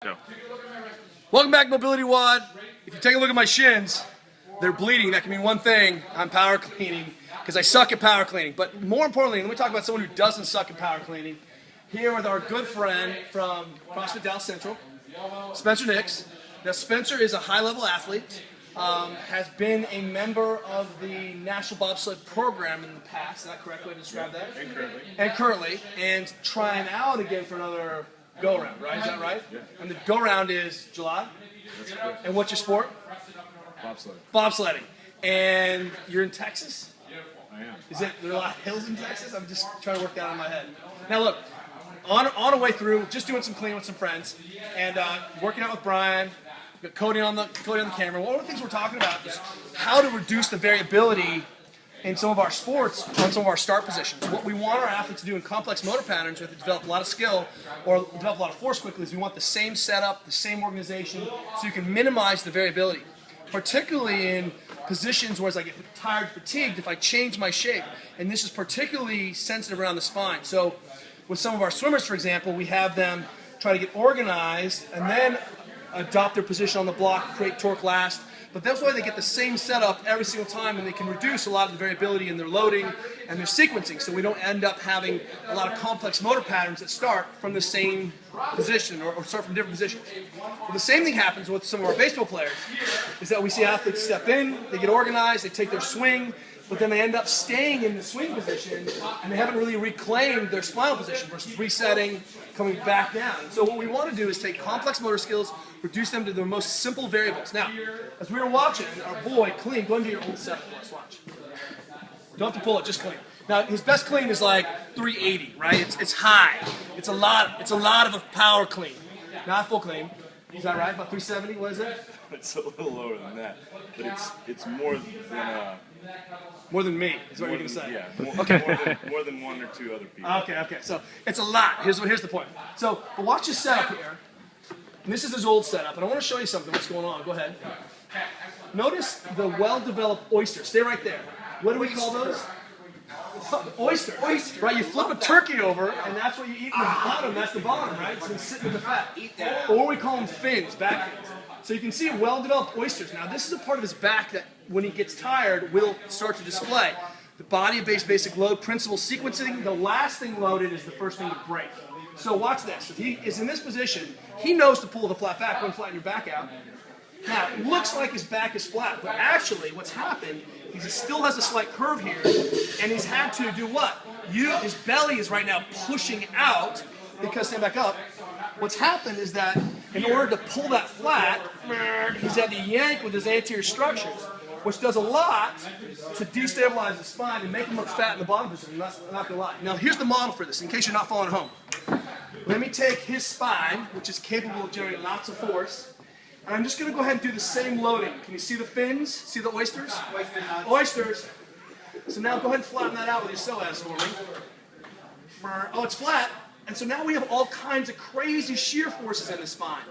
Go. Welcome back, MobilityWOD. If you take a look at my shins, they're bleeding. That can mean one thing: I'm power cleaning, because I suck at power cleaning. But more importantly, let me talk about someone who doesn't suck at power cleaning. Here with our good friend from CrossFit Dallas Central, Spencer Nix. Now, Spencer is a high-level athlete, has been a member of the National Bobsled program in the past. Is that correct way to describe that? And currently, and trying out again for another go-round, right? Is that right? Yeah. And the go-round is July? That's correct. And what's your sport? Bobsledding. Bobsledding. And you're in Texas? I am. There are a lot of hills in Texas? I'm just trying to work that out in my head. Now look, on our way through, just doing some cleaning with some friends, and working out with Brian, got Cody on the camera. One of the things we're talking about is how to reduce the variability in some of our sports on some of our start positions. What we want our athletes to do in complex motor patterns, where they develop a lot of skill or develop a lot of force quickly, is we want the same setup, the same organization, so you can minimize the variability. Particularly in positions where it's like if I'm tired, fatigued, if I change my shape. And this is particularly sensitive around the spine. So with some of our swimmers, for example, we have them try to get organized and then adopt their position on the block, create torque last. But that's why they get the same setup every single time, and they can reduce a lot of the variability in their loading and their sequencing, so we don't end up having a lot of complex motor patterns that start from the same position or start from different positions. But the same thing happens with some of our baseball players, is that we see athletes step in, they get organized, they take their swing, but then they end up staying in the swing position, and they haven't really reclaimed their spinal position versus resetting, coming back down. And so what we want to do is take complex motor skills, reduce them to the most simple variables. Now, as we were watching, our boy, clean, go into your old setup for us, watch. Don't have to pull it, just clean. Now, his best clean is like 380, right? It's high. It's a lot of a power clean. Not full clean. Is that right? About 370, what is it? It's a little lower than that, but it's more than more than me, is what you're going to say. Yeah, more than one or two other people. Okay. So it's a lot. Here's the point. So, but watch his setup here. And this is his old setup, and I want to show you something. What's going on? Go ahead. Notice the well-developed oyster. Stay right there. What do we call those? Oyster. Right, you flip a turkey over, and that's what you eat in the bottom. That's the bottom, right? So it's sitting in the fat. Eat that. Or we call them fins, back fins. So you can see well-developed oysters. Now, this is a part of his back that, when he gets tired, will start to display. The body-based basic load, principal sequencing, the last thing loaded is the first thing to break. So watch this. If he is in this position, he knows to pull the flat back, when flatten your back out. Now, it looks like his back is flat, but actually what's happened is he still has a slight curve here, and he's had to do what? His belly is right now pushing out, because, stand back up, what's happened is that in order to pull that flat, he's had to yank with his anterior structures, which does a lot to destabilize the spine and make him look fat in the bottom position. I'm not gonna lie. Now, here's the model for this, in case you're not following home. Let me take his spine, which is capable of generating lots of force, and I'm just going to go ahead and do the same loading. Can you see the fins? See the oysters? Oysters. So now go ahead and flatten that out with your psoas for me. Oh, it's flat. And so now we have all kinds of crazy shear forces in the spine,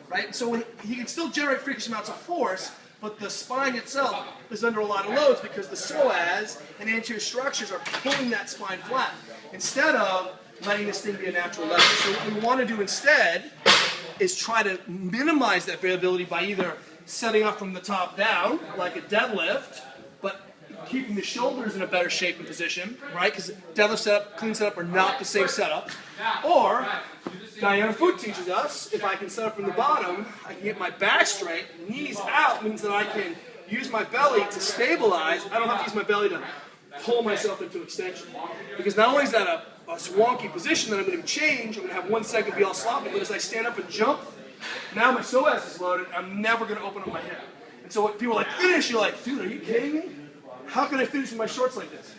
right? So he can still generate freakish amounts of force, but the spine itself is under a lot of loads because the psoas and anterior structures are pulling that spine flat instead of letting this thing be a natural level. So what we want to do instead is try to minimize that variability by either setting up from the top down, like a deadlift, but keeping the shoulders in a better shape and position, right? Because deadlift setup, clean setup are not the same setup. Or, Diana Foot teaches us, if I can set up from the bottom, I can get my back straight, knees out means that I can use my belly to stabilize. I don't have to use my belly to pull myself into extension. Because not only is that a swanky position that I'm going to change, I'm going to have 1 second be all sloppy, but as I stand up and jump, now my psoas is loaded, I'm never going to open up my hip. And so when people are like, finish, you're like, dude, are you kidding me? How can I finish with my shorts like this?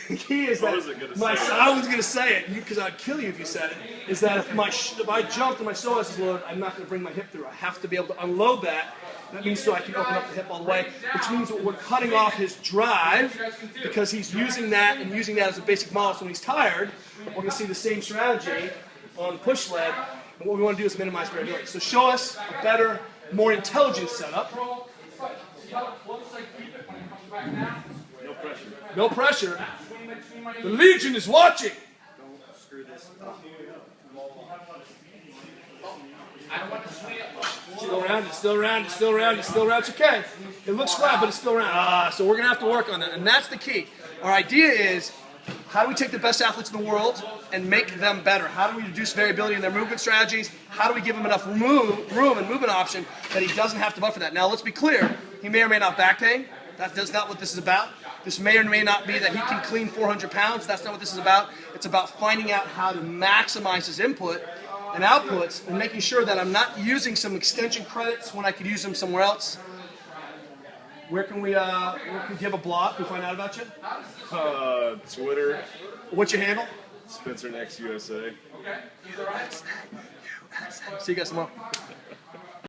The key is that, I was going to say it, because I'd kill you if you said it, is that if I jump and my psoas is loaded, I'm not going to bring my hip through. I have to be able to unload that. That means so I can open up the hip all the way, which means we're cutting off his drive because he's using that and using that as a basic model. So when he's tired, we're going to see the same strategy on the push sled. And what we want to do is minimize variability. So show us a better, more intelligent setup. No pressure. No pressure. The Legion is watching. Don't screw this up. Still around, it's still around, it's still around, it's still around. It's okay. It looks flat, but it's still around. So we're going to have to work on that. And that's the key. Our idea is, how do we take the best athletes in the world and make them better? How do we reduce variability in their movement strategies? How do we give him enough room and movement option that he doesn't have to buffer that? Now, let's be clear. He may or may not back pain. That's not what this is about. This may or may not be that he can clean 400 pounds. That's not what this is about. It's about finding out how to maximize his input and outputs and making sure that I'm not using some extension credits when I could use them somewhere else. Where can we, do you have a blog? Can we find out about you? Twitter. What's your handle? Spencer Next USA. See you guys tomorrow.